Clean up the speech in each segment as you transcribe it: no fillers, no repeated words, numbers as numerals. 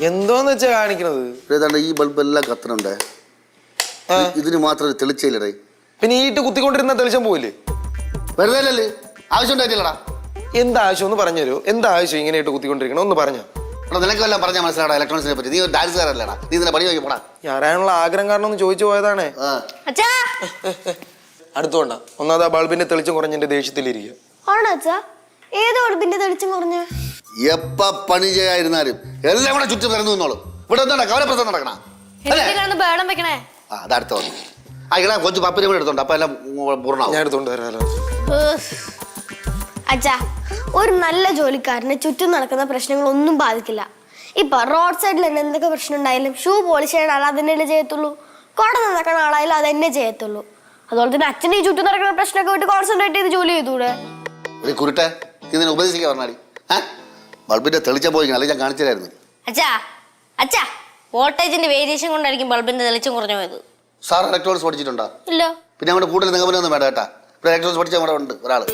എന്തോന്ന് വെച്ചാ കാണിക്കണത്? ഏതാണ്ട് ഈ ബൾബ് എല്ലാം കത്തണുണ്ടേ, ഇതിന് മാത്രം തെളിച്ചില്ലടേ. പിന്നെ ഈട്ട് കുത്തിക്കൊണ്ടിരുന്ന തെളിച്ചം പോയില്ലേ? വെറുതെ അല്ലേ, ആവശ്യം ഉണ്ടായിട്ടില്ലടാ. എന്താവശ്യം ഒന്ന് പറഞ്ഞുതരോ? എന്താവശ്യം ഇങ്ങനെ ഇട്ട് കുത്തിക്കൊണ്ടിരിക്കണം ഒന്ന് പറഞ്ഞോ. നിനക്ക് വല്ലതും പറഞ്ഞാൽ മനസ്സിലാടാ ഇലക്ട്രോണിക്സിനെ പറ്റി. നീ ഒരു ഡാൻസുകാരല്ലേടാ, നീ ഇതിനെ പണി നോക്കി പോടാ. അറിയാനുള്ള ആഗ്രഹം കാരണം ഒന്ന് ചോദിച്ചു പോയതാണേ. അടുത്തോണ്ട ഒന്നാമത് ആ ബൾബിന്റെ തെളിച്ചം കുറഞ്ഞെന്റെ ദേഷ്യത്തിലിരിക്കുക. ഏത് ബൾബിന്റെ തെളിച്ചം കുറഞ്ഞ? എപ്പ പണി ചെയ്യാതിരുന്നാലും എല്ലാം കൂടെ ചുറ്റും വരുന്നു എന്നോളൂ. ഇവിടെ എന്താണ് കവലപ്രസവം നടക്കണ? അതടുത്ത് വന്നു ആ കൊച്ചു പപ്പിനെ കൂടെ എടുത്തോണ്ട് അപ്പൊ എല്ലാം പൂർണ്ണമാവും. ഞാൻ എടുത്തോണ്ട് വരാലോ. അച്ഛാ, ഒരു നല്ല ജോലിക്കാരന് ചുറ്റും നടക്കുന്ന പ്രശ്നങ്ങളൊന്നും ബാധിക്കില്ല. ഇപ്പൊ റോഡ് സൈഡിൽ തന്നെ എന്തൊക്കെ പ്രശ്നം ഉണ്ടായാലും ഷൂ പോളിഷ് ചെയ്യുന്ന ആൾ അതിനല്ലേ ചെയ്യത്തുള്ളൂ. കുട നന്നാക്കുന്ന ആളായാലും അതെന്നെ ചെയ്യത്തുള്ളൂ. അതുപോലെ തന്നെ അച്ഛൻ്റെ ഈ ചുറ്റും നടക്കുന്ന പ്രശ്നമൊക്കെ വിട്ട് കോൺസെൻട്രേറ്റ് ചെയ്ത് ജോലി ചെയ്തൂടെ? കുരുട്ടെ, ഇതിനെ ഉപദേശിക്കാൻ പറഞ്ഞാടി. ബൾബിന്റെ തെളിച്ചം പോയി അല്ലെങ്കിൽ ഞാൻ കാണിച്ചു തരായിരുന്നു. അച്ഛാ വോൾട്ടേജിന്റെ വേരിയേഷൻ കൊണ്ടായിരിക്കും ബൾബിന്റെ തെളിച്ചം കുറഞ്ഞു പോയത്. സാർ ഇലക്ട്രോണിക്സ് പഠിച്ചിട്ടുണ്ടോ? ഇല്ല. പിന്നെ അങ്ങോട്ട് കൂടുതൽ നിഗമനമൊന്നും വേണ്ട കേട്ടാ. ഇവിടെ ഇലക്ട്രോണിക്സ് പഠിച്ച അവിടെ ഉണ്ട് ഒരാള്.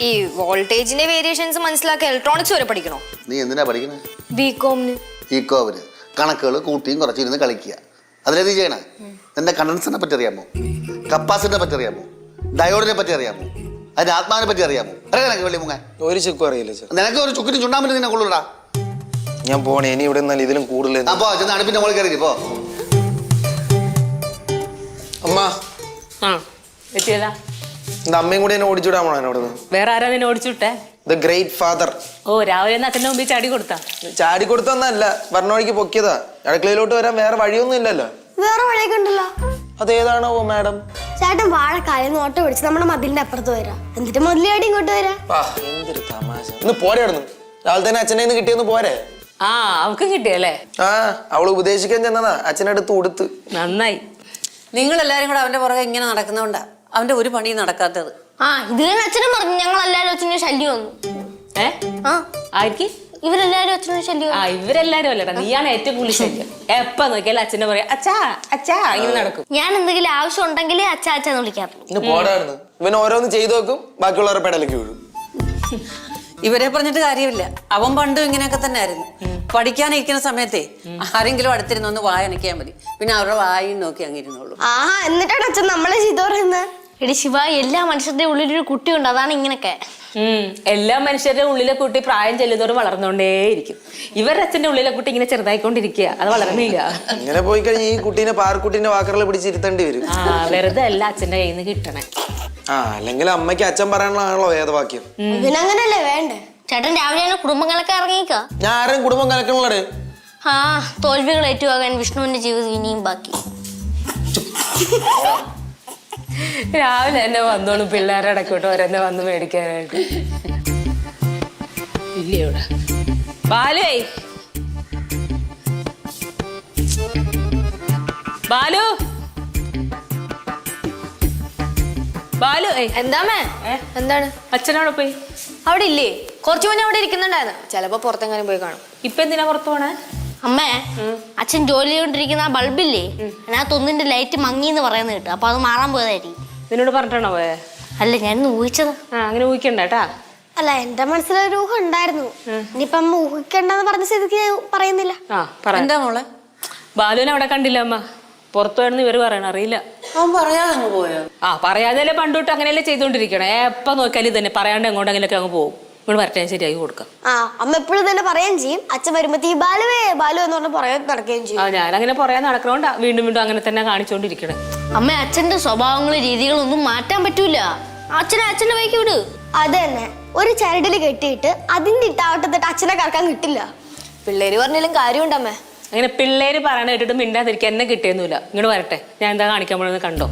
ഈ വോൾട്ടേജിന്റെ വേരിയേഷൻസ് മനസ്സിലാക്കി ഇലക്ട്രോണിക്സ് വരെ പഠിക്കണോ? നീ എന്തിനാ പഠിക്കുന്നത്? ബികോമിന്. ബികോമിന് കണക്കുകൾ കൂട്ടിയും കുറച്ചിരുന്ന് കളിക്കുക. അതിലെ നീ ചെയ്യണേ. നിന്റെ കണ്ടൻസിനെ പറ്റി അറിയാമോ? കപ്പാസിറ്റിനെ പറ്റി അറിയാമോ? ഡയോഡിനെ പറ്റി അറിയാമോ? അതിന്റെ ആത്മാവിനെ പറ്റി അറിയാമോ? അറിയാം വെള്ളി മുങ്ങാൻ ഒരു ചുക്കും അറിയില്ല. നിനക്ക് ഒരു ചുക്കിനും ചുണ്ടാമ്പിന് നിന്നെ കൊള്ളൂടാ. ഞാൻ പോണേ, ഇനി ഇവിടെ നിന്നാൽ ഇതിലും കൂടുതൽ. അപ്പോ ചെന്ന് അടുപ്പിന്റെ മുകളിൽ കയറി പോ. അമ്മ എത്തിയതാ? എന്റെ അമ്മയും കൂടി എന്നെ ഓടിച്ചുവിടാൻ പോണോ എന്നോട്? വേറെ ആരാ നിന്നെ ഓടിച്ചുവിട്ടെ? The great father. ഓ, രാവിലെ അച്ഛൻ്റെ മുമ്പിൽ ചാടി കൊടുത്താ? ചാടി കൊടുത്തന്നല്ല, പറഞ്ഞ വഴിക്ക് പൊക്കിയതാ. അടുക്കളയിലോട്ട് വരാൻ വേറെ വഴിയൊന്നും ഇല്ലല്ലോ. വേറെ വഴിയൊക്കെ ഉണ്ടല്ലോ. അതേതാണോ മാഡം? ചേട്ടൻ വാഴക്കാലം ഓട്ടോ പിടിച്ച് നമ്മുടെ മതിലിന്റെ അപ്പുറത്ത് വരാം, എന്നിട്ട് മുതലാടി ഇങ്ങോട്ട് വരാം. എന്തൊരു തമാശ. ഇന്ന് പോരെ കിടന്നു രാവിലെ തന്നെ അച്ഛനെ നിന്ന് കിട്ടിയൊന്ന് പോരെ? ആ, അവക്ക് കിട്ടിയല്ലേ? അവള് ഉപദേശിക്കാൻ ചെന്നതാ, അച്ഛനടുത്ത് കൊടുത്ത്. നന്നായി. നിങ്ങൾ എല്ലാരും കൂടെ അവന്റെ പുറകെ ഇങ്ങനെ നടക്കുന്നോണ്ടാ അവന്റെ ഒരു പണിയും നടക്കാത്തത്. ഇത് അച്ഛനും പറഞ്ഞു ഞങ്ങൾ എല്ലാരും അച്ഛനും ശല്യം വന്നു. ആയിരിക്കും ഇവരെല്ലാരും അച്ഛനും ശല്യം. ഇവരെല്ലാരും അല്ലടാ, നീയാണ് ഏറ്റവും കൂടുതൽ ശല്യം. എപ്പ നോക്കിയാലും അച്ഛനെ പറയാ അച്ഛാ അച്ഛാ ഇങ്ങനെ നടക്കും. ഞാൻ എന്തെങ്കിലും ആവശ്യം ഉണ്ടെങ്കിലേ അച്ഛാ അച്ഛന്ന് വിളിക്കാറുള്ളൂ. ഇന്ന് പോടായിരുന്നു. ഇവൻ ഓരോന്ന് ചെയ്തു നോക്കും, ബാക്കിയുള്ളവരുടെ പെടലേക്ക് വീഴും. ഇവരെ പറഞ്ഞിട്ട് കാര്യമില്ല. അവൻ പണ്ടും ഇങ്ങനെയൊക്കെ തന്നെ ആയിരുന്നു. പഠിക്കാനിരിക്കുന്ന സമയത്തെ ആരെങ്കിലും അടുത്തിരുന്ന് ഒന്ന് വായനയ്ക്കാൻ മതി, പിന്നെ അവരുടെ വായും നോക്കി അങ്ങിരുന്നുള്ളൂ. എന്നിട്ടാണ് അച്ഛൻ നമ്മളെ ചെയ്തു പറയുന്നത്. എടി ശിവ, എല്ലാ മനുഷ്യരുടെ ഉള്ളിലൊരു കുട്ടിയുണ്ട്, അതാണ് ഇങ്ങനൊക്കെ. എല്ലാ മനുഷ്യരുടെ ഉള്ളിലെ കുട്ടി പ്രായം ചെല്ലുന്നവർ വളർന്നുകൊണ്ടേയിരിക്കും. ഇവരുടെ അച്ഛന്റെ ഉള്ളിലെ കുട്ടി ഇങ്ങനെ ചെറുതായിക്കൊണ്ടിരിക്കുക, അത് വളർന്നില്ല. ഇങ്ങനെ പോയി കഴിഞ്ഞാൽ ഈ കുട്ടീനെ പാർക്കുട്ടീന്റെ വാക്കറിൽ പിടിച്ചിരുത്തേണ്ടി വരും. വെറുതെ അല്ല അച്ഛന്റെ കയ്യിൽ നിന്ന് കിട്ടണേ. അല്ലെങ്കിൽ അമ്മയ്ക്ക് അച്ഛൻ പറയാനുള്ളതാണല്ലോ വേദവാക്യം. ഇതിനങ്ങനല്ലേ വേണ്ടേ? ചേട്ടൻ രാവിലെ കുടുംബങ്ങളൊക്കെ ഇറങ്ങിക്ക. ഞാൻ ആരെയും കുടുംബം കലക്കണേ. തോൽവികൾ ഏറ്റുവാകാൻ വിഷ്ണുവിന്റെ ജീവിതം ഇനിയും ബാക്കി. രാവിലെ തന്നെ വന്നോളും പിള്ളേരുടെ ഇടയ്ക്കോട്ട് ഓരോന്നെ വന്ന് മേടിക്കാനായിട്ട്. ഇല്ല ഇവിടെ ബാലു. ബാലു ബാലു എന്താമേ? എന്താണ്? അച്ഛനവിടെ പോയി? അവിടെ ഇല്ലേ? കുറച്ചു മുന്നേ അവിടെ ഇരിക്കുന്നുണ്ടായിരുന്നു. ചിലപ്പോ പുറത്തെങ്ങാനും പോയി കാണും. ഇപ്പൊ എന്തിനാ പുറത്തു പോണേ? അമ്മേ, അച്ഛൻ ജോലി ചെയ്തോണ്ടിരിക്കുന്ന ആ ബൾബില്ലേ, അതിനകത്ത് ഒന്നിന്റെ ലൈറ്റ് മങ്ങിന്ന് പറയുന്നത് കേട്ടു. അപ്പൊ അത് മാറാൻ പോയതായിരിക്കും. നിന്നോട് പറഞ്ഞിട്ടാണോ പോയെ? അല്ല, ഞാൻ ഊഹിച്ചത്. അങ്ങനെ ഊഹിക്കണ്ടേട്ടാ. അല്ല, എന്റെ മനസ്സിലൊരു ഊഹം ഉണ്ടായിരുന്നു. ഇനിയിപ്പൊ അമ്മ ഊഹിക്കണ്ടെന്ന് പറഞ്ഞ സ്ഥിതിക്ക് പറയുന്നില്ല. എന്താ മോളെ? ബാലുവിനെ അവിടെ കണ്ടില്ല അമ്മ. പുറത്തു പോയെന്ന് ഇവര് പറയണ അറിയില്ല. അവൻ പറയാതെ അങ്ങ് പോയോ? പറയാതല്ലേ പണ്ടോട്ട് അങ്ങനെയല്ലേ ചെയ്തോണ്ടിരിക്കണേ. എപ്പം നോക്കിയാലും തന്നെ പറയാണ്ട് എങ്ങോട്ടെങ്കിലൊക്കെ അങ്ങ് പോകും. ഇവിടെ വരട്ടെ, ശരിയാക്കി കൊടുക്കാം. അമ്മ എപ്പോഴും തന്നെ പറയുകയും ചെയ്യും. അച്ഛൻ വരുമ്പോ ഈ ബാലുവേ ബാലു എന്ന് പറഞ്ഞ പറയാൻ നടക്കുകയും ചെയ്യും. ഞാനങ്ങനെ പറയാൻ നടക്കണോണ്ടാ വീണ്ടും വീണ്ടും അങ്ങനെ തന്നെ കാണിച്ചോണ്ടിരിക്കണേ. അമ്മ, അച്ഛന്റെ സ്വഭാവങ്ങളും രീതികളൊന്നും മാറ്റാൻ പറ്റൂല. അച്ഛന്റെ വഴിക്ക് വിട്. അത് തന്നെ, ഒരു ചരടില് കെട്ടിയിട്ട് അതിന്റെ ഇട്ടാവട്ടത്തിട്ട് അച്ഛനെ കറക്കാൻ കിട്ടില്ല. പിള്ളേര് പറഞ്ഞാലും കാര്യമുണ്ടമ്മേ. അങ്ങനെ പിള്ളേര് പറയണ കേട്ടിട്ട് മിണ്ടാതിരിക്കാൻ എന്നെ കിട്ടിയൊന്നുമില്ല. ഇങ്ങോട്ട് വരട്ടെ, ഞാൻ എന്താ കാണിക്കാൻ പോണെന്ന് കണ്ടോ.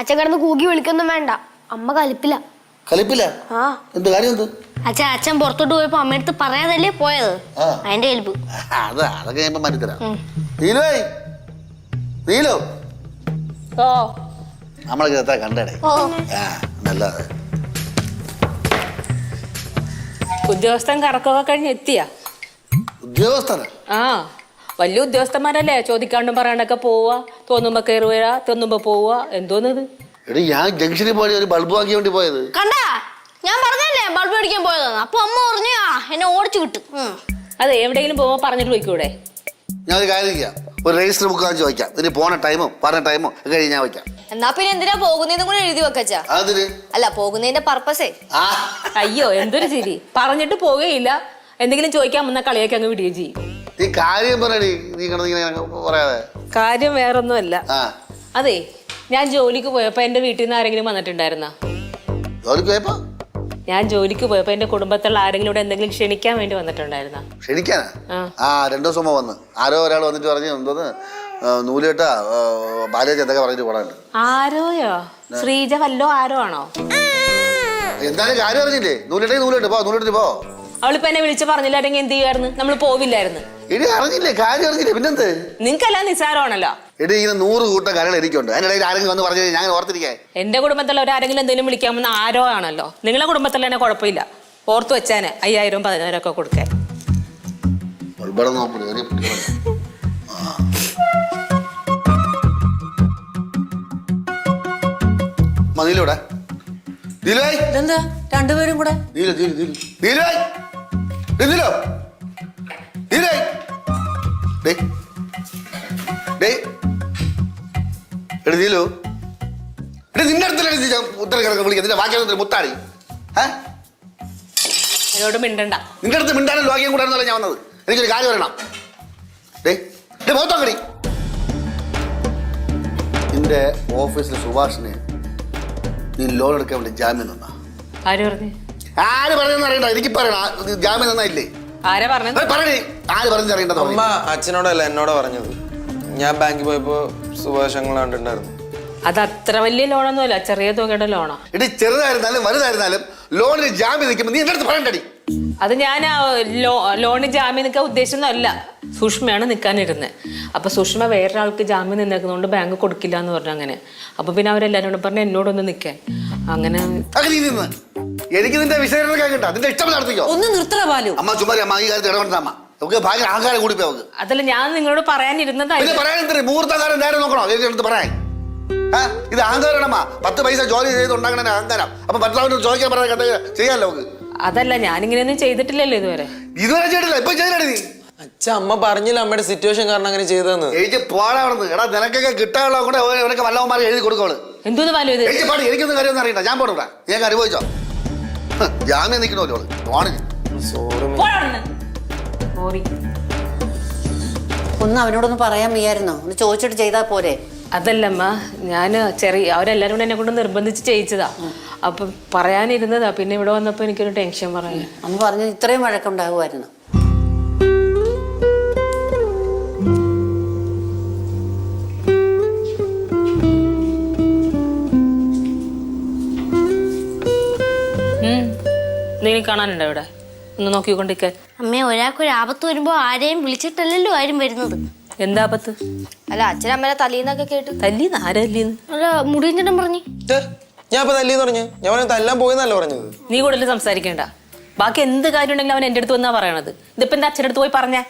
അച്ഛൻ കിടന്ന് കൂകി വിളിക്കൊന്നും വേണ്ട. അമ്മ കലിപ്പില്ല. എന്ത് കാര്യം? അച്ഛൻ പുറത്തോട്ട് പോയപ്പോ അമ്മയടുത്ത് പറയാതല്ലേ പോയത്, അതിന്റെ കലിപ്പ്. അതൊക്കെ മനസ്സിലാ. നമ്മളെ കണ്ടേ നല്ലത്. ഉദ്യോഗസ്ഥൻ കറക്കമൊക്കെ കഴിഞ്ഞ് എത്തിയാ? ഉദ്യോഗസ്ഥന് ആ, വലിയ ഉദ്യോഗസ്ഥന്മാരല്ലേ, ചോദിക്കാണ്ടും പറയാണ്ടൊക്കെ പോവാ, തോന്നുമ്പോ കയറി വരാ, തോന്നുമ്പോ പോവാ. എന്തോന്നത്? എടി ഞാൻ ജംഗ്ഷനിൽ പോയി ഒരു ബൾബ് വാങ്ങിയ വേണ്ടി പോയത്. കണ്ടാ, ഞാൻ പറഞ്ഞല്ലേ ബൾബ് മേടിക്കാൻ പോയതാണ്. അപ്പൊ അമ്മ പറഞ്ഞു എന്നെ ഓടിച്ചു കിട്ടും. അതെ, എവിടെയെങ്കിലും പോകുമ്പോ പറഞ്ഞിട്ട് പോയിക്കൂടെ? ഞാൻ ഒരു കാര്യം ചെയ്യാം, ഒരു രജിസ്റ്റർ ബുക്ക് വാങ്ങിച്ച് വയ്ക്കാം. ഇതിന് പോണ ടൈമും പറഞ്ഞ ടൈമും ഒക്കെ കഴിഞ്ഞ് ഞാൻ വയ്ക്കാം. എന്നാ പിന്നെ എന്തിനാ പോകുന്നതെന്നും കൂടെ എഴുതി വെക്കച്ചാ? അതിന് അല്ല, പോകുന്നതിന്റെ പർപ്പസേ. ആ അയ്യോ, എന്തൊരു ചിരി. പറഞ്ഞിട്ട് പോവുകയില്ല, എന്തെങ്കിലും ചോദിക്കാൻ വന്ന കളിയൊക്കെ അങ്ങ് വിടുകയും ചെയ്യും. നീ കാര്യം പറയടി, നീ കിടന്നിങ്ങനെ പറയാതെ. കാര്യം വേറൊന്നുമല്ല. ആ അതെ, ഞാൻ ജോലിക്ക് പോയപ്പോ എന്റെ വീട്ടിൽ നിന്ന് ആരെങ്കിലും വന്നിട്ടുണ്ടായിരുന്ന? ജോലിക്ക് പോയപ്പോ? ഞാൻ ജോലിക്ക് പോയപ്പോ എന്റെ കുടുംബത്തിലുള്ള ആരെങ്കിലും ഇവിടെ എന്തെങ്കിലും ക്ഷണിക്കാൻ വേണ്ടി വന്നിട്ടുണ്ടായിരുന്ന? ക്ഷണിക്കാനാ? ആ. ആ 2 ദിവസം മുമ്പ് വന്ന് ആരോ ഒരാൾ വന്നിട്ട് പറഞ്ഞു എന്തോന്ന് നൂലേട്ട ബാലേജ് എന്തൊക്കെ പറഞ്ഞിട്ട് പോടാണ്ട്. ആരോയോ? ശ്രീജ വല്ലോ ആരോ ആണോ? എന്തായാലും കാര്യം അറിഞ്ഞില്ലേ? നൂലേട്ട് പോ, നൂലെട്ടിട്ട് പോ. അവളിപ്പോ എന്നെ വിളിച്ച് പറഞ്ഞില്ലായിരുന്നെങ്കിൽ എന്ത് ചെയ്യുമായിരുന്നു? നമ്മൾ പോവില്ലായിരുന്നു. ഇടി അറിഞ്ഞില്ലേ? കാര്യം അറിഞ്ഞില്ലേ? പിന്നെന്ത്? നിങ്ങൾക്കെല്ലാം നിസ്സാരമാണല്ലോ. എടി ഇങ്ങനെ 100 കൂട്ടം കാര്യങ്ങൾ എനിക്കുണ്ട്. അതിനിടയിൽ ആരെങ്കിലും വന്ന് പറഞ്ഞു ഞാൻ ഓർത്തിരിക്കാൻ. എന്റെ കുടുംബത്തിലുള്ള ആരെങ്കിലും എന്തെങ്കിലും വിളിക്കാമെന്ന് ആരോ ആണല്ലോ. നിങ്ങളെ കുടുംബത്തിൽ തന്നെ കുഴപ്പമില്ല, ഓർത്ത് വെച്ചാന് 5000 10,000 ഒക്കെ കൊടുക്കാൻ. നീലൂടെ ഇതെന്താ രണ്ടുപേരും കൂടെ? നിന്റെ അടുത്തല്ലേ ഉത്തരം കിടക്കാൻ വിളിക്കുക? ബാക്കി മുത്താടി എന്നോട് മിണ്ടണ്ട. നിന്റെ അടുത്ത് മിണ്ടാനും ലോകിയും കൂടാന്നല്ല ഞാൻ വന്നത്. എനിക്കൊരു കാര്യം പറയണം. മുഖത്തോക്കടി. നിന്റെ ഓഫീസിലെ സുഭാഷിന് നീ ലോൺ എടുക്കാൻ വേണ്ടി ജാമ്യം തന്നാ? ആര് പറഞ്ഞു? ആര് പറഞ്ഞെന്ന് അറിയണ്ട, എനിക്ക് പറയണ. ജാമ്യം തന്നില്ലേ? ആരാ പറഞ്ഞത്? പറയണേ, ആര് പറഞ്ഞെന്ന് അറിയണ്ട. അമ്മ അച്ഛനോടല്ല എന്നോടാ പറഞ്ഞത്. ഞാൻ ബാങ്കിൽ പോയപ്പോ സുഭാഷ് ഞങ്ങൾ കണ്ടിട്ടുണ്ടായിരുന്നു. അത് അത്ര വലിയ ലോണൊന്നുമല്ല, ചെറിയ തുകയുടെ ലോണാ. എടി ചെറുതായിരുന്നാലും വലുതായിരുന്നാലും ലോണിന് ജാമ്യം നിൽക്കുമ്പോൾ നീ എന്റെ അടുത്ത് പറയണ്ടടി. അത് ഞാൻ ലോണിന് ജാമ്യം നിൽക്കാൻ ഉദ്ദേശിച്ചൊന്നുമല്ല. സുഷ്മയാണ് നിൽക്കാനിരുന്നത്. അപ്പൊ സുഷ്മ വേറൊരാൾക്ക് ജാമ്യം നിന്നേക്കുന്നതുകൊണ്ട് ബാങ്ക് കൊടുക്കില്ല എന്ന് പറഞ്ഞു. അങ്ങനെ അപ്പൊ പിന്നെ അവരെല്ലാരോടും പറഞ്ഞു എന്നോടൊന്ന് നിൽക്കാൻ. അങ്ങനെ എനിക്ക് നിന്റെ വിശദീകരണം കേൾക്കണ്ട, നിന്റെ ഇഷ്ടം നടത്തിക്കോ. ഒന്ന് നിർത്തല ബാലു. അമ്മ ചുമ്മാ അമ്മ ഈ കാര്യത്തിൽ ഇടപെടണ്ട. അമ്മ നമുക്ക് ഭയങ്കര അഹങ്കാരം കൂടിപ്പോ. അതല്ല, ഞാൻ നിങ്ങളോട് പറയാനിരുന്നതായിരുന്നു. പറയാൻ മുഹൂർത്തകാരൻ നേരെ നോക്കണോ? എടുത്ത് പറയാൻ ഇത് അഹങ്കാരമാണമ്മ. 10 പൈസ ജോലി ചെയ്തുണ്ടാകണ അഹങ്കാരം. അപ്പൊ മറ്റുള്ളവരോട് ചോദിക്കാൻ പറയാൻ ചെയ്യാമല്ലോ നമുക്ക്. അതല്ല, ഞാനിങ്ങനെയൊന്നും ചെയ്തിട്ടില്ലല്ലോ ഇതുവരെ. ഇതുവരെ ചെയ്തിട്ടില്ല, ഇപ്പൊ ചെയ്തിട്ടേ നീ. അച്ഛ അമ്മ പറഞ്ഞില്ല അമ്മയുടെ സിറ്റുവേഷൻ കാരണം അങ്ങനെ ചെയ്തതെന്ന്. എനിക്ക് പോടാവിടുന്ന്. എടാ നിനക്കൊക്കെ കിട്ടാനുള്ള കൂടെ ഇവരൊക്കെ വല്ലവന്മാരെ എഴുതി കൊടുക്കോളൂ. എന്തോന്ന് പാലു ഇത്? എനിക്ക് പാടി, എനിക്കൊന്നും കാര്യമൊന്നും അറിയണ്ട. ഞാൻ പോടാ, ഞാൻ അനുഭവിച്ചോ. ജാമ്യം നിൽക്കണമല്ലോ ഓണിന്. ഒന്ന് അവനോടൊന്ന് പറയാൻ വയ്യായിരുന്നോ? ഒന്ന് ചോദിച്ചിട്ട് ചെയ്താൽ പോരെ? അതല്ലമ്മ, ഞാൻ അവരെല്ലാരും കൂടെ എന്നെ കൊണ്ട് നിർബന്ധിച്ച് ചെയ്യിച്ചതാ. അപ്പൊ പറയാനിരുന്നതാ. പിന്നെ ഇവിടെ വന്നപ്പോ എനിക്കൊരു ടെൻഷൻ പറയാൻ. അമ്മ പറഞ്ഞു ഇത്രയും വഴക്കുണ്ടാകുമായിരുന്നു. എന്തെങ്കിലും കാണാനുണ്ടോ ഇവിടെ? ഒന്ന് നോക്കിക്കൊണ്ടിരിക്കാൻ. അമ്മേ, ഒരാൾക്കൊരു ആപത്ത് വരുമ്പോ ആരെയും വിളിച്ചിട്ടല്ലല്ലോ ആരും വരുന്നത്. എന്താ ആപത്ത്? അല്ല, അച്ഛനമ്മേനെ തല്ലിന്നൊക്കെ കേട്ടു. തല്ലീന്ന്? ആരല്ലീന്ന്? അല്ല, മുടിയഞ്ചേട്ടൻ പറഞ്ഞു. ഞാൻ ഇപ്പൊ തല്ലിന്ന് പറഞ്ഞു. ഞാൻ തല്ലാൻ പോയെന്നല്ല പറഞ്ഞത്. നീ കൂടുതൽ സംസാരിക്കണ്ട. ബാക്കി എന്ത് കാര്യം ഉണ്ടെങ്കിലും അവൻ എന്റെ അടുത്ത് വന്നാ പറയണത്. ഇതിപ്പോ എന്റെ അച്ഛൻ്റെ അടുത്ത് പോയി പറഞ്ഞേ?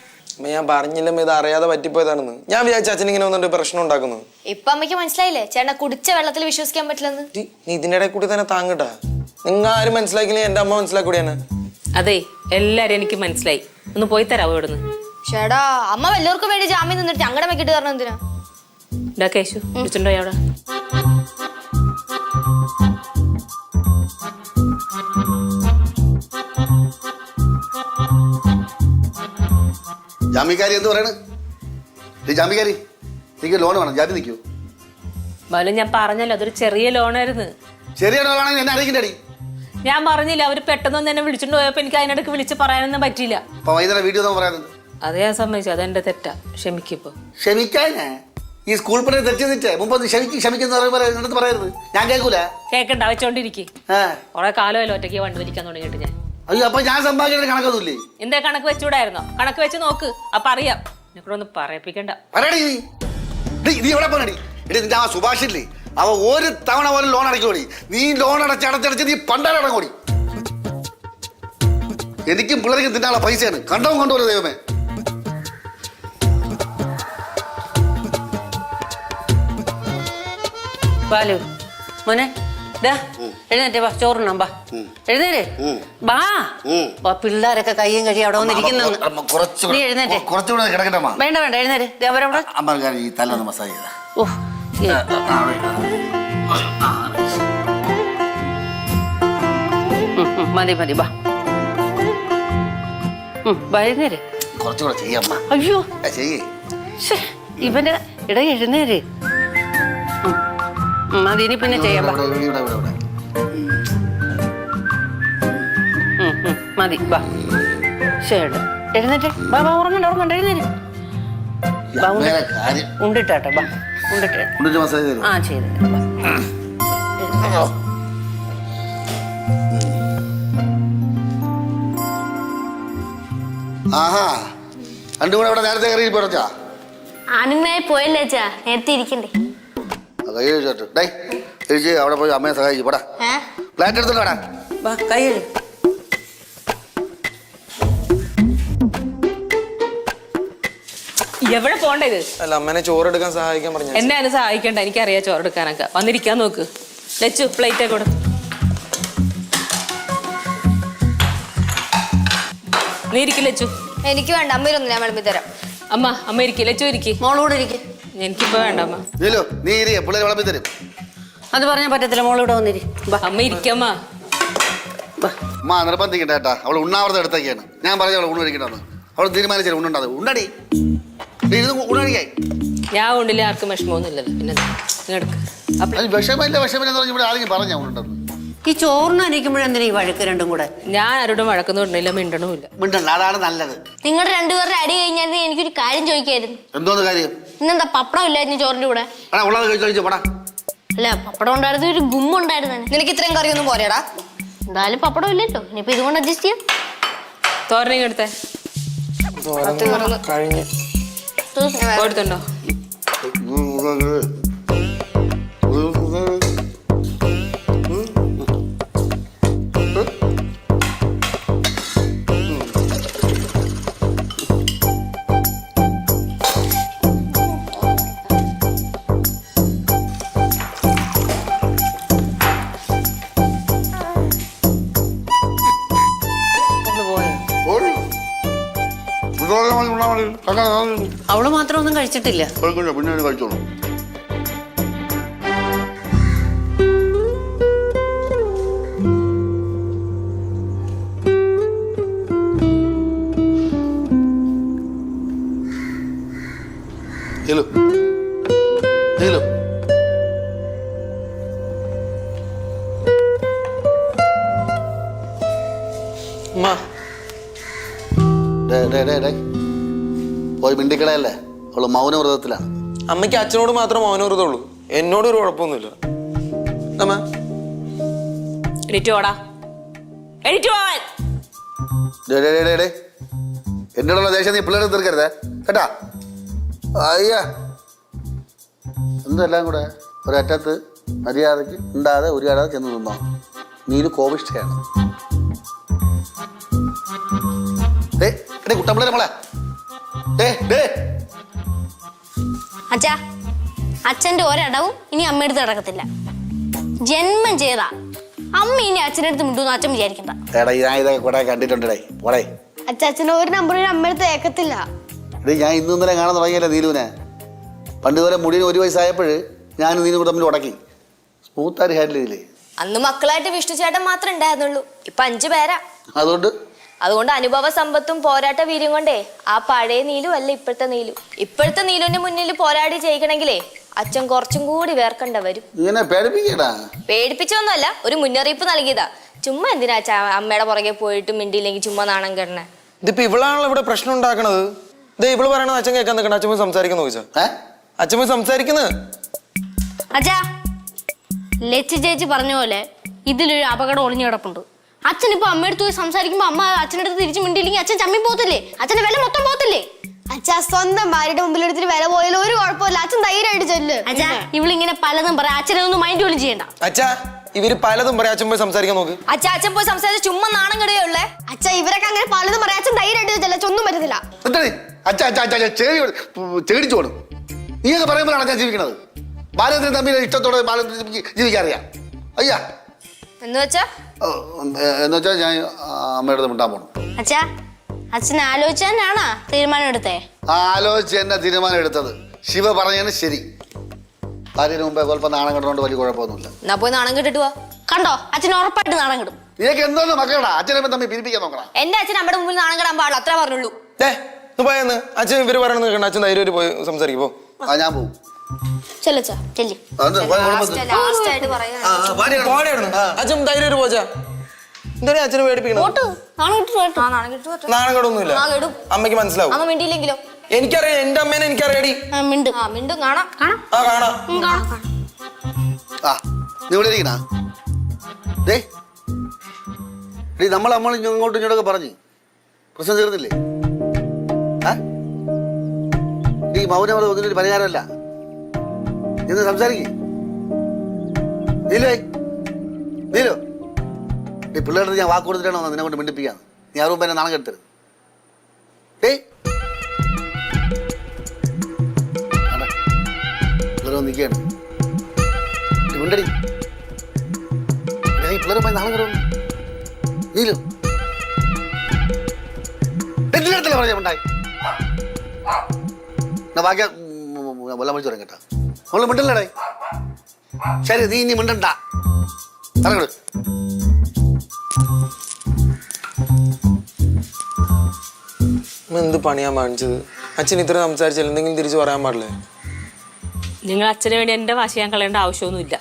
ഞാൻ പറഞ്ഞില്ല, ഇത് അറിയാതെ പറ്റിപ്പോയതാണെന്ന്. ഞാൻ വിചാരിച്ച അച്ഛൻ ഇങ്ങനെ വന്നിട്ട് പ്രശ്നം ഉണ്ടാക്കുന്നു. ഇപ്പൊ അമ്മയ്ക്ക് മനസ്സിലായില്ലേ ചേട്ടനെ കുടിച്ച വെള്ളത്തിൽ വിശ്വസിക്കാൻ പറ്റില്ലെന്ന്? നീ ഇതിന്റെ ഇടയിൽ കൂടി തന്നെ താങ്ങട്ടാ. നിങ്ങൾ ആരും മനസ്സിലാക്കില്ല, എന്റെ അമ്മ മനസ്സിലാക്കൂടിയാണ്. അതെ, എല്ലാരും എനിക്ക് മനസ്സിലായി. ഒന്ന് പോയി തരാവോ ഇവിടുന്ന്? ചേടാ, അമ്മ വല്ലവർക്കും വേണ്ടി ജാമ്യം നിന്നിട്ട് ഞങ്ങളുടെ വെക്കിട്ട് തരണം എന്തിനാ? ഇതാ കേശു വിളിച്ചിട്ടുണ്ടോ അവിടെ? ജാമ്യക്കാരി എന്ത് പറയണ്? ജാമ്യക്കാരി എനിക്ക് ലോൺ വേണം, ജാമ്യം നിൽക്കൂ. ബാലു, ഞാൻ പറഞ്ഞല്ലോ അതൊരു ചെറിയ ലോണായിരുന്നു. ചെറിയ ലോണാണെങ്കിൽ എന്നെ അറിയിക്കണ്ടടി. ഞാൻ പറഞ്ഞില്ല, അവര് പെട്ടെന്ന് എന്നെ വിളിച്ചിട്ട് പോയപ്പോ എനിക്ക് അതിനിടയ്ക്ക് വിളിച്ച് പറയാനൊന്നും പറ്റില്ല. അപ്പൊ വൈകുന്നേരം വീഡിയോ പറയാനുണ്ട്. അത് ഞാൻ സമ്മതിച്ചു, അതെന്റെ തെറ്റാ. ക്ഷമിക്കിപ്പോ. ക്ഷമിക്കാനേ? ഈ സ്കൂൾ പിള്ളേർ തെറ്റിട്ട് മുമ്പ് ക്ഷമിക്കുന്ന പറയരുത്. ഞാൻ കേൾക്കൂല. കേക്കണ്ട, വെച്ചോണ്ടിരിക്കും. കുറെ കാലമല്ലോ ഒറ്റയ്ക്ക് വണ്ടി വലിക്കാൻ തുടങ്ങിയിട്ട് ഞാൻ. അയ്യോ, അപ്പൊ ഞാൻ സമ്പാദിക്കുന്ന കണക്കൊന്നുമില്ലേ? എന്താ കണക്ക് വെച്ചൂടായിരുന്നോ? കണക്ക് വെച്ച് നോക്ക്, അപ്പൊ അറിയാം. എന്നെ കൂടെ ഒന്ന് പറയിപ്പിക്കണ്ട. നീ എവിടെ പോണടി? എടി നിന്റെ ആ സുഭാഷില്ലേ, അവ ഒരു തവണ പോലും ലോൺ അടയ്ക്കോടി. നീ ലോൺ അടച്ചടച്ചടച്ച് നീ പണ്ടാരടങ്ങോടി. എനിക്കും പിള്ളേർക്കും തിന്നാനുള്ള പൈസയാണ്. കണ്ടവും കൊണ്ടുവരും ദൈവമേ. ബാലു മോനെ എഴുന്നേറ്റേ വാ, ചോറുണ്ണാം വാ. എഴുന്നേര് വാ. പിള്ളേരൊക്കെ കയ്യും കഴിയും അവിടെ വന്നിരിക്കുന്നു. നീ എഴുന്നേറ്റേ. കുറച്ചുകൂടെ കിടക്കട്ടെ അമ്മ. വേണ്ട വേണ്ട എഴുന്നേര്. അവരവിടെ അമ്മ ഈ തല ഒന്ന് മസാജ് ചെയ്താ. ഓ മതി മതി വാ. എഴുന്നേര്. കുറച്ചുകൂടെ ചെയ്യമ്മ. അയ്യോ ചെയ്യേ. ഇവന്റെ ഇട എഴുന്നേര്. മതി, ഇനി പിന്നെ ചെയ്യാം. മതി വാ. ശരി എഴുന്നേറ്റ് വാ. വാ ഉറങ്ങണ്ട ഉറങ്ങണ്ട എഴുന്നേര്. ഉണ്ടിട്ടാട്ടെ വാ. ഉണ്ടിട്ട് ആ ചെയ്ത്. ആഹാ രണ്ടും കൂടെ അവിടെ നേരത്തെ കയറി പറഞ്ഞാ ആണുങ്ങളായി പോയല്ലേ അച്ഛാ, നേരത്തെ ഇരിക്കണ്ടേ? കൈ കഴിച്ചോട്ട് ഡേ കഴിച്ച് അവിടെ പോയി അമ്മയെ സഹായിച്ചു പോടാ. ഫ്ലാറ്റ് എടുത്തിട്ട് വേടാ. വാ കൈ കഴി. എവിടെ പോണ്ടത്? അല്ല അമ്മേനെ ചോറെടുക്കാൻ സഹായിക്കാൻ പറഞ്ഞു. എന്നെ അതിന് സഹായിക്കണ്ട, എനിക്കറിയാം ചോറെടുക്കാനൊക്കെ. വന്നിരിക്കാൻ നോക്ക്. ലച്ചു പ്ലേറ്റ് കൊടു. നീ ഇരിക്കും ലച്ചു. എനിക്ക് വേണ്ട, അമ്മയിലൊന്നും ഞാൻ വിളമ്പി തരാം. അമ്മ ഇരിക്കും. ലച്ചു ഇരിക്കും. മോളൂടെ ഇരിക്കും. എനിക്കിപ്പോ വേണ്ട അമ്മ. നീ ഇരിയ പിള്ളേർ വിളമ്പി തരും. അത് പറഞ്ഞാൽ പറ്റത്തില്ല. മോളൂടെ വന്നിരി. അമ്മ ഇരിക്കമ്മ. അമ്മ നിർബന്ധിക്കണ്ട കേട്ടാ. അവൾ ഉണ്ണാവൃതം എടുത്തേക്കാണ്. ഞാൻ പറഞ്ഞ അവൾ ഊണ് കഴിക്കണ്ടെന്ന്. അവൾ തീരുമാനിച്ചാൽ ഉണ്ണുണ്ടാകും. ഉണ്ടടി ഊണഴിക്കായി. ഞാൻ ഉണ്ടില്ല, ആർക്കും വിഷമമൊന്നും ഇല്ലല്ലോ. പിന്നെ എടുക്ക. വിഷമില്ല വിഷമില്ലെന്ന് പറഞ്ഞ ഇവിടെ ആരെങ്കിലും പറഞ്ഞ ഉണ്ടെന്ന്. ഈ ചോറിനരിക്കുമ്പോഴെന്തിനാ ഈ വഴക്ക് രണ്ടും കൂടെ? ഞാൻ ആരോടും വഴക്കൊന്നും ഇടണില്ല, മിണ്ടണമില്ല. മിണ്ടണ്ട, അതാണ് നല്ലത്. നിങ്ങളുടെ രണ്ടുപേരുടെ അടി കഴിഞ്ഞാൽ എനിക്കൊരു കാര്യം ചോദിക്കായിരുന്നു. എന്തോന്ന് കാര്യം? ഇന്നെന്താ പപ്പടം ഇല്ലായിരുന്നു ചോറിന്റെ കൂടെ? ഉള്ളത് കഴിച്ചു പോടാ. അല്ല പപ്പടം ഉണ്ടായിരുന്നു, ഒരു ഗുമ്മുണ്ടായിരുന്നു. നിനക്ക് ഇത്രയും കറിയൊന്നും പോരേടാ. എന്തായാലും പപ്പടം ഇല്ലല്ലോ, ഇനിയിപ്പോ ഇതുകൊണ്ട് അഡ്ജസ്റ്റ് ചെയ്യാം. തോരനെങ്കിൽ എടുത്തേ. കഴിഞ്ഞ് കൊടുത്തുണ്ടോ? അവള് മാത്രം ഒന്നും കഴിച്ചിട്ടില്ല. പിന്നെ കഴിച്ചോളൂ. പോയി മിണ്ടിക്കടയല്ലേ. അവള് മൗനവ്രതത്തിലാണ്. അമ്മയ്ക്ക് അച്ഛനോട് മാത്രം മൗനവ്രതമുള്ളൂ, എന്നോട് ഒരു കുഴപ്പമൊന്നുമില്ല. എന്നോടുള്ള ദേഷ്യം നീ പിള്ളേരെ തീർക്കരുതേ കേട്ടാ. അയ്യ എന്തെല്ലാം കൂടെ ഒരറ്റത്ത് മര്യാദക്ക് ഉണ്ടാതെ ഒരു കട ചെന്ന് നിന്നോ. നീര് കോപിഷ്ഠയാണ്. കുട്ടമ്പിള്ളേരെ മോളെ അച്ഛാ, അച്ഛന്റെ ഒരടവും ഇനി അമ്മയെടുത്ത് നടക്കത്തില്ല. ജന്മം ചെയ്താ അമ്മ ഇനി അച്ഛനടുത്ത് മിണ്ടുന്ന് അച്ഛൻ വിചാരിക്കണ്ട. ഞാൻ ഇതൊക്കെ കൂടെ കണ്ടിട്ടുണ്ടേ. പോടേ അച്ഛന് ഒരു നമ്പറിന് അമ്മയെടുത്ത് ഏക്കത്തില്ല. ഞാൻ ഇന്നലെ കാണാൻ തുടങ്ങിയല്ലേ നീലുവിനെ. പണ്ട് പോലെ മുടിന് 1 വയസ്സായപ്പോഴ് ഞാൻ നീലു തമ്മിൽ ഉടക്കി സ്മൂത്തായിട്ട് ഹാൻഡിൽ ചെയ്തില്ലേ. അന്ന് മക്കളായിട്ട് വിഷ്ണു ചേട്ടൻ മാത്രമേ ഉണ്ടായിരുന്നുള്ളൂ, ഇപ്പൊ 5 പേരാ. അതുകൊണ്ട് അനുഭവ സമ്പത്തും പോരാട്ട വീര്യം കൊണ്ടേ ആ പഴയ നീലു അല്ല ഇപ്പോഴത്തെ നീലു. ഇപ്പോഴത്തെ നീലുവിന്റെ മുന്നിൽ പോരാടി ജയിക്കണമെങ്കിലേ അച്ഛൻ കുറച്ചും കൂടി വേർക്കണ്ട വരും. പേടിപ്പിച്ചൊന്നുമല്ല, ഒരു മുന്നറിയിപ്പ് നൽകിയതാ. ചുമ്മാ എന്തിനാ അമ്മയുടെ പുറകെ പോയിട്ട് മിണ്ടിയില്ലെങ്കിൽ ചുമ്മാ നാണം കെടണേ. ഇതിപ്പോ ഇവളാണല്ലോ ഇവിടെ പ്രശ്നം ഉണ്ടാക്കണത്. ഇതേ ഇവള് പറയണത് അച്ഛൻ കേൾക്കാൻ നിൽക്കണ. അച്ഛൻ പോയി സംസാരിക്കുന്ന ചോദിച്ചാ അച്ഛൻ പോയി സംസാരിക്കുന്നത്. അച്ഛാ, ലച്ചു ചേച്ചി പറഞ്ഞ പോലെ ഇതിലൊരു അപകടം ഒളിഞ്ഞു കിടപ്പുണ്ട്. അച്ഛൻ ഇപ്പൊ അമ്മയെടുത്ത് പോയി സംസാരിക്കുമ്പോ അമ്മ അച്ഛനടുത്ത് തിരിച്ചു മിണ്ടിയില്ലെങ്കിൽ അച്ഛൻ ചമ്മി പോകത്തില്ലേ? അച്ഛന്റെ വില മൊത്തം പോകത്തില്ലേ? അച്ഛാ, സ്വന്തം ഭാര്യയുടെ മുമ്പിൽ എടുത്തിട്ട് വില പോയാലും ഒരു കുഴപ്പമില്ല. അച്ഛൻ ധൈര്യമായിട്ട് ചെല്ല്. അച്ഛാ, ഇവളിങ്ങനെ പലതും പറയാം. അച്ഛനെ ഒന്നും മൈൻഡ് പോലും ചെയ്യണ്ട. അച്ഛാ, ഇവര് പലതും പറയാം. അച്ഛൻ പോയി സംസാരിക്കാൻ നോക്ക്. അച്ഛൻ പോയി സംസാരിച്ച ചുമ്മാ നാണം കെടുകയേ ഉള്ളേ. അച്ഛ ഇവരൊക്കെ അങ്ങനെ പലതും പറയാം. അച്ഛൻ ധൈര്യമായിട്ട് ചോദിച്ചല്ല, ഒന്നും പറ്റത്തില്ല. ചേടിച്ചു പോണം. നീയൊക്കെ പറയുമ്പോഴാണ് ഞാൻ ജീവിക്കണത്. ബാലചന്ദ്രൻ തമ്മിൽ ഇഷ്ടത്തോടെ ബാലചന്ദ്രൻ ജീവിക്കാറിയാം. അയ്യാ എന്ന് വെച്ചാ ഞാൻ അമ്മയുടെ അടുത്ത് മിണ്ടാൻ പോണം. അച്ഛാ അച്ഛൻ ആലോചിച്ചാണോ തീരുമാനം എടുത്തേ? ആലോചിച്ച് തന്നെ തീരുമാനം എടുത്തത്. ശിവ പറഞ്ഞതിന് ശരി. ഭാര്യന് മുമ്പേ സ്വല്പം നാണം കെട്ടുകൊണ്ട് വലിയ കുഴപ്പമൊന്നുമില്ല. എന്നാ പോയി നാണം കെട്ടിട്ട് പോവാ. കണ്ടോ അച്ഛൻ ഉറപ്പായിട്ട് നാണം കിടും. നിനക്ക് എന്തോന്ന് മക്കളടാ അച്ഛനെ തമ്മിൽ പിരിപ്പിക്കാൻ നോക്കണം. എന്റെ അച്ഛൻ നമ്മുടെ മുമ്പിൽ നാണം കെടാൻ പാടില്ല, അത്ര പറഞ്ഞുള്ളൂ. പോയെന്ന് അച്ഛൻ ഇവര് പറയണെന്ന് കേൾക്കണ്ട. അച്ഛൻ ധൈര്യമായിട്ട് പോയി സംസാരിക്കുമ്പോ ഞാൻ പോവും. ചെല്ലച്ചാ ചെല്ലി. ലാസ്റ്റ് ആയിട്ട് പറയാ. അച്ഛൻ ധൈര്യമായിട്ട് പോച്ചാ. എന്താ അച്ഛനെ പേടിപ്പിക്കണം? നാണം കേടൊന്നുമില്ല. അമ്മയ്ക്ക് മനസ്സിലാവും. അമ്മ മിണ്ടിയില്ലെങ്കിലോ? എനിക്കറിയാം, എന്റെ അമ്മേനെ എനിക്കറിയാടി. മിണ്ടും കാണാം. ആ കാണാം. നീ ഇവിടെ ഇരിക്കണ നമ്മൾ ഇങ്ങോട്ടും ഇങ്ങോട്ടൊക്കെ പറഞ്ഞു പ്രശ്നം തീർന്നില്ലേ? ഈ മൗനം ഒന്നിനൊരു പരിഹാരമല്ല. ഇന്ന് സംസാരിക്കേ നീലോ നീലോ ഈ പിള്ളേരുടെ ഞാൻ വാക്ക് കൊടുത്തിട്ടാണോ നിന്നെ കൊണ്ട് മിണ്ടിപ്പിക്കാന്ന്? നീ ആരും എന്നെ നാണം കെടുത്തരുത്. പിള്ളേർ നിൽക്കുകയാണ്. മിണ്ടടി. ഈ പിള്ളേരുമായി നാണം കെടുന്നു. നീലോ എന്തിനടുത്തല്ലേ പറഞ്ഞ ഉണ്ടായി ബാക്കി വെള്ളം വിളിച്ചു തുടങ്ങി കേട്ടാ. അവള് മിണ്ടല്ലേടേ. ശരി നീ ഇനി മിണ്ടണ്ട. ഇറങ്ങട്. എന്ത് പണിയാ കാണിച്ചത്? അച്ഛൻ ഇത്ര സംസാരിച്ചാൽ എന്തെങ്കിലും തിരിച്ചു പറയാൻ പാടില്ലേ? നിങ്ങൾ അച്ഛന് വേണ്ടി എന്റെ വാശി ഞാൻ കളയേണ്ട ആവശ്യമൊന്നുമില്ല.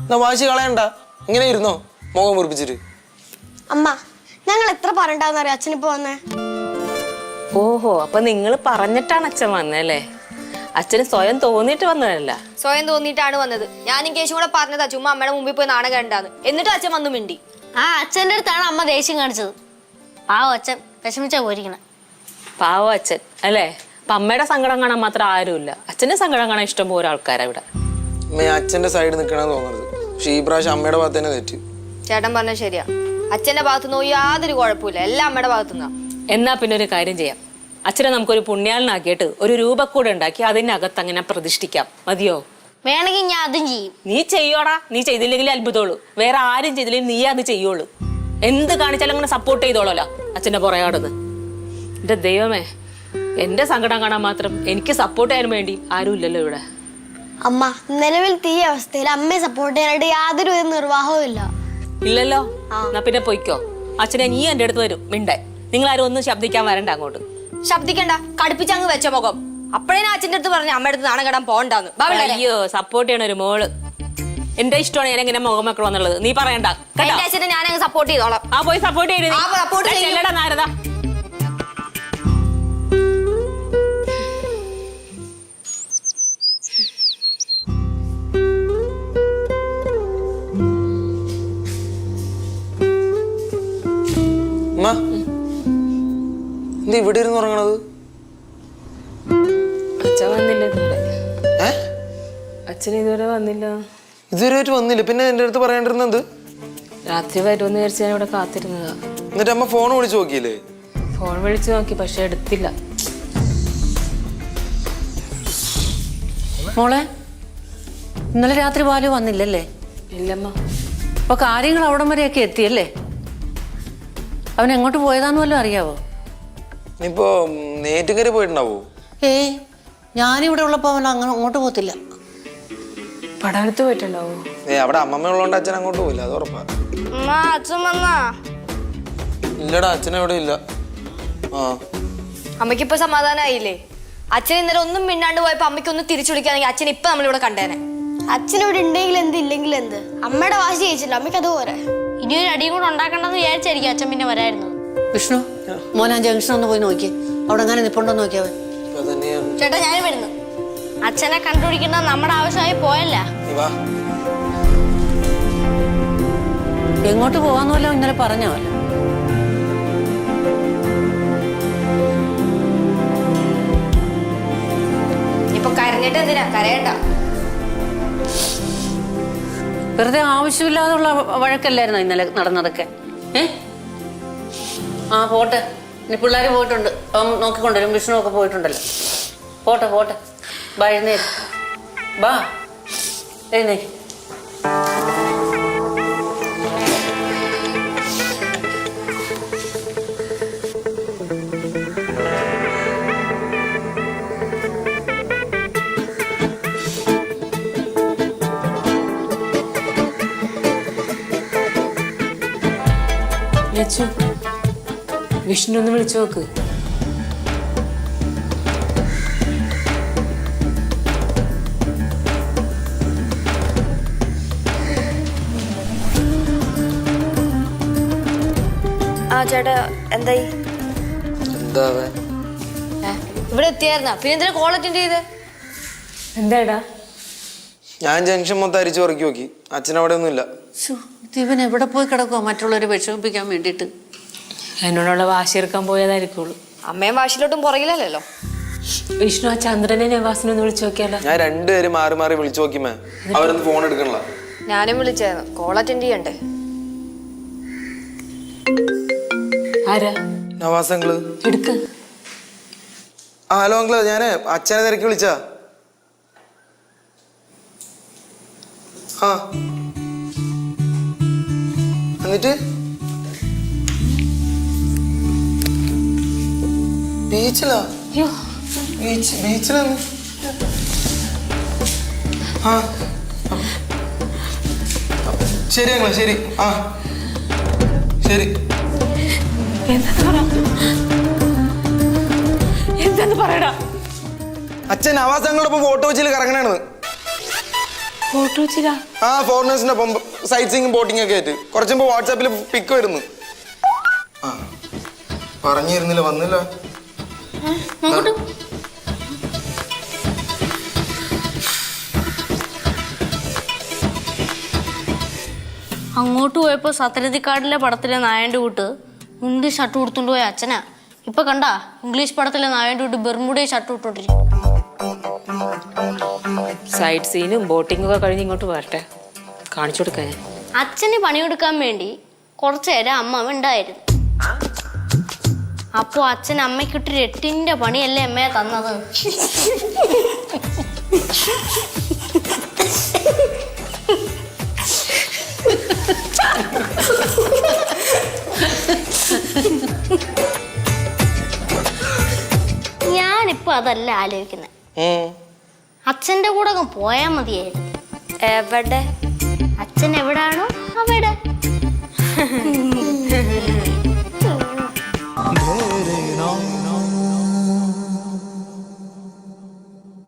എന്നാ വാശി കളയണ്ട, ഇങ്ങനെ ഇരുന്നോ മുഖം മുറിപ്പിച്ചിട്ട്. അമ്മ ഞങ്ങൾ എത്ര പറഞ്ഞിട്ടാന്നറിയാം അച്ഛനിപ്പോ വന്നേ. ഓഹോ, അപ്പൊ നിങ്ങൾ പറഞ്ഞിട്ടാണ് അച്ഛൻ വന്നല്ലേ? അച്ഛന് സ്വയം തോന്നിയിട്ട് വന്നതല്ല. സ്വയം തോന്നിയിട്ടാണ് വന്നത്. ഞാനും കേശു കൂടെ പറഞ്ഞതാ ചുമ്മാ അമ്മയുടെ മുമ്പിൽ പോയി നാണം കണ്ടാന്ന്. എന്നിട്ട് അച്ഛൻ വന്നു മിണ്ടി. ആ അച്ഛൻ്റെ അടുത്താണ് അമ്മ ദേഷ്യം കാണിച്ചത്. പാവം അച്ഛൻ വിഷമിച്ചാ പോയിരിക്കണം. പാവം അച്ഛൻ അല്ലേ? അപ്പൊ അമ്മയുടെ സങ്കടം കാണാൻ മാത്രം ആരുമില്ല. അച്ഛന്റെ സങ്കടം കാണാൻ ഇഷ്ടം പോലെ ആൾക്കാരാ ഇവിടെ. അച്ഛന്റെ സൈഡ് നിൽക്കണമെന്ന് തോന്നരുത്. പക്ഷെ ഈ പ്രാവശ്യം അമ്മയുടെ ഭാഗത്ത് തന്നെ തെറ്റ്. ചേട്ടൻ പറഞ്ഞത് ശരിയാ. അച്ഛന്റെ ഭാഗത്തുനിന്ന് യാതൊരു കുഴപ്പമില്ല, എല്ലാം അമ്മയുടെ ഭാഗത്തുനിന്നാ. എന്നാ പിന്നെ ഒരു കാര്യം ചെയ്യാം. അച്ഛനെ നമുക്കൊരു പുണ്യാളനാക്കിയിട്ട് ഒരു രൂപക്കൂടെ ഉണ്ടാക്കി അതിനകത്ത് അങ്ങനെ പ്രതിഷ്ഠിക്കാം. മതിയോ? വേണമെങ്കിൽ ഞാൻ അതും ചെയ്യും. നീ ചെയ്യോടാ. നീ ചെയ്തില്ലെങ്കിൽ അത്ഭുതമുള്ളൂ. വേറെ ആരും ചെയ്തില്ലെങ്കിൽ നീ അത് ചെയ്യുള്ളൂ. എന്ത് കാണിച്ചാലും അങ്ങനെ സപ്പോർട്ട് ചെയ്തോളല്ലോ അച്ഛന്റെ പുറകോടുന്ന്. എന്റെ ദൈവമേ, എന്റെ സങ്കടം കാണാൻ മാത്രം എനിക്ക് സപ്പോർട്ട് ചെയ്യാൻ വേണ്ടി ആരും ഇല്ലല്ലോ ഇവിടെ. അമ്മ നിലവിലത്തെ ഈ അവസ്ഥയിൽ അമ്മയെ സപ്പോർട്ട് ചെയ്യാനായിട്ട് യാതൊരു നിർവാഹവും ഇല്ല. ഇല്ലല്ലോ? എന്നാ പിന്നെ പൊയ്ക്കോ. അച്ഛനെ നീ എന്റെ അടുത്ത് വരും മിണ്ടേ. നിങ്ങൾ ആരും ഒന്നും ശബ്ദിക്കാൻ വരണ്ട അങ്ങോട്ട്. ശബ്ദിക്കണ്ട, കടുപ്പിച്ചങ്ങ് വെച്ച മുഖം. അപ്പഴേ അച്ഛൻ്റെ അടുത്ത് പറഞ്ഞു അമ്മയുടെ അടുത്ത് നാണം കെടാൻ പോകണ്ടാന്ന്. അയ്യോ, സപ്പോർട്ട് ചെയ്യണ ഒരു മോള്. എന്റെ ഇഷ്ടമാണ് ഞാൻ എങ്ങനെ മുഖം വെക്കണം എന്നുള്ളത്. നീ പറയണ്ട. എന്റെ അച്ഛനെ ഞാനങ്ങ് സപ്പോർട്ട് ചെയ്തോളാം. ആ പോയി സപ്പോർട്ട് ചെയ്യണ നാരദ. എന്താ ഇവിടെ ഇരുന്ന് ഉറങ്ങണത്? അച്ഛൻ വന്നില്ല ഇതുവരെ. അച്ഛൻ ഇതുവരെ വന്നില്ല. ഇതുവരെ വന്നില്ല? പിന്നെ എന്റെ അടുത്ത് പറയേണ്ടിരുന്നത് രാത്രി വരുമെന്ന് വിചാരിച്ച് ഞാൻ ഇവിടെ കാത്തിരുന്നതാ. എന്നിട്ട് അമ്മ ഫോൺ വിളിച്ചു നോക്കിയില്ലേ? ഫോൺ വിളിച്ചു നോക്കി, പക്ഷെ എടുത്തില്ല. മോളെ ഇന്നലെ രാത്രി ബാലു വന്നില്ലല്ലേ? ഇല്ലമ്മ. അപ്പൊ കാര്യങ്ങൾ അവിടം വരെയൊക്കെ എത്തിയല്ലേ? അവൻ എങ്ങോട്ട് പോയതാന്ന് വല്ലതും അറിയാവോ? ഇപ്പോ നേറ്റുകരി പോയിട്ടുണ്ടാവോ? ഞാനിവിടെ ഉള്ളപ്പോ അവൻ അങ്ങോട്ട് പോകത്തില്ല. പടവലത്ത് പോയിട്ടുണ്ടാവോ? അവിടെ അമ്മമ്മ ഉള്ളതുകൊണ്ട് അച്ഛൻ അങ്ങോട്ട് പോയില്ല, അത് ഉറപ്പാ. അച്ഛൻ വന്നാ? ഇല്ലടാ, അച്ഛൻ എവിടെ ഇല്ല. അമ്മയ്ക്കിപ്പോ സമാധാനമായില്ലേ? അച്ഛൻ ഇന്നലെ ഒന്നും മിണ്ടാണ്ട് പോയപ്പോ അമ്മയ്ക്ക് ഒന്ന് തിരിച്ചു വിളിക്കാണെങ്കിൽ അച്ഛൻ ഇപ്പൊ നമ്മളിവിടെ കണ്ടേനെ. അച്ഛനിവിടെ ഉണ്ടെങ്കിൽ എന്ത് ഇല്ലെങ്കിൽ എന്ത്, അമ്മയുടെ വാശി ജയിച്ചില്ല, അമ്മയ്ക്ക് അത് പോരെ. ഇനി ഒരു അടിയും കൂടെ ഉണ്ടാക്കണ്ടെന്ന് വിചാരിച്ചായിരിക്കും അച്ഛൻ പിന്നെ വരായിരുന്നു. വിഷ്ണു മോൻ ആ ജംഗ്ഷൻ ഒന്ന് പോയി നോക്കി, അവിടെ എങ്ങനെ നിപ്പുണ്ടോ നോക്കിയാവൻ. ചേട്ടാ ഞാൻ വരുന്നു. അച്ഛനെ കണ്ടുപിടിക്കേണ്ടത് നമ്മുടെ ആവശ്യമായി പോയല്ല. എങ്ങോട്ട് പോവാന്ന് വല്ലോ ഇന്നലെ പറഞ്ഞവല്ലോ. ഇപ്പൊ കരഞ്ഞിട്ട് എന്തിനാ? കരയണ്ട. വെറുതെ ആവശ്യമില്ലാതുള്ള വഴക്കല്ലായിരുന്നോ ഇന്നലെ നടന്നതൊക്കെ? ആ പോട്ടെ, ഇനി പിള്ളേർ പോയിട്ടുണ്ട്, അവൻ നോക്കിക്കൊണ്ടുവരും. വിഷ്ണു ഒക്കെ പോയിട്ടുണ്ടല്ലോ. പോട്ടെ പോട്ടെ, ബാ എഴുന്നേര്, ബാ എഴുന്നേ. വിഷ്ണു ഒന്ന് വിളിച്ചു നോക്ക്. ആ ചേട്ടാ എന്തായി? എന്താ ഇവിടെ എത്തിയായിരുന്നാ? പിന്നെ എന്തിനാ കോൾ അറ്റൻഡ് ചെയ്ത്? എന്താടാ? ഞാൻ ജംഗ്ഷൻ മൊത്തം അരിച്ചു ഉറക്കി നോക്കി, അച്ഛനവിടെ ഒന്നുമില്ല. ഇവൻ എവിടെ പോയി കിടക്കുവോ മറ്റുള്ളവരെ വിഷമിപ്പിക്കാൻ വേണ്ടിയിട്ട്? എന്നോടുള്ള വാശി എടുക്കാൻ പോയതായിരിക്കുള്ളൂ. അമ്മയും വാശിലോട്ടും പുറകിലല്ലോ. വിഷ്ണു ആ ചന്ദ്രനെ നവാസിനെ ഒന്ന് വിളിച്ചു നോക്കിയാലോ? ഞാൻ രണ്ടുപേരും മാറി മാറി വിളിച്ചു നോക്കിമേ, അവരൊന്നും ഫോൺ എടുക്കണില്ല. ഞാനും വിളിച്ചായിരുന്നു, കോൾ അറ്റൻഡ് ചെയ്യണ്ടേ? ആരാ? നവാസ് അങ്കിള്. എടുക്ക്. ഹലോ അങ്കിള്, ഞാന് അച്ഛനെ തിരക്കി വിളിച്ചാ. ആ എന്നിട്ട് ബീച്ചിലാ? ബീച്ചിലാണ്. ആ ശരി അങ്കിള്, ശരി. ആ ശരി. എന്താന്ന് പറയടാ? അച്ഛൻ നവാസ് അങ്കിളോടൊപ്പം ഫോട്ടോ വെച്ചിൽ കറങ്ങണാണ്. ഫോട്ടോ വെച്ചില്ല? ആ ഫോറിനേഴ്സിന്റെ ഒപ്പം സൈറ്റ് സീയിങ് ബോട്ടിംഗ് ഒക്കെ ആയിട്ട്. കുറച്ച് മുമ്പ് വാട്സാപ്പിൽ പിക്ക് വരുന്നു. ആ പറഞ്ഞിരുന്നില്ല, വന്നില്ല. അങ്ങോട്ട് പോയപ്പോ സത്യരതിക്കാടിലെ പടത്തിലെ നായന്റെ കൂട്ട് മുണ്ട് ഷർട്ട് കൊടുത്തോണ്ട് പോയ അച്ഛനാ. ഇപ്പൊ കണ്ടാ ഇംഗ്ലീഷ് പടത്തിലെ നായന്റെ കൂട്ട് ബെർമുഡേ ഷർട്ട് ഇട്ടോണ്ടിരിക്കും. സൈറ്റ് സീനും ബോട്ടിങ്ങും ഒക്കെ കഴിഞ്ഞ് ഇങ്ങോട്ട് വരട്ടെ, കാണിച്ചു കൊടുക്കാൻ. അച്ഛന് പണിയെടുക്കാൻ വേണ്ടി കുറച്ചു നേരം അമ്മ ഉണ്ടായിരുന്നു. അപ്പൊ അച്ഛൻ അമ്മയ്ക്കിട്ടൊരു 8ന്റെ പണിയല്ലേ അമ്മയെ തന്നത്. ഞാനിപ്പോ അതല്ല ആലോചിക്കുന്നത്. അച്ഛന്റെ കൂടെ അങ്ങ് പോയാ മതിയായിരുന്നു. എവിടെ? അച്ഛൻ എവിടാണോ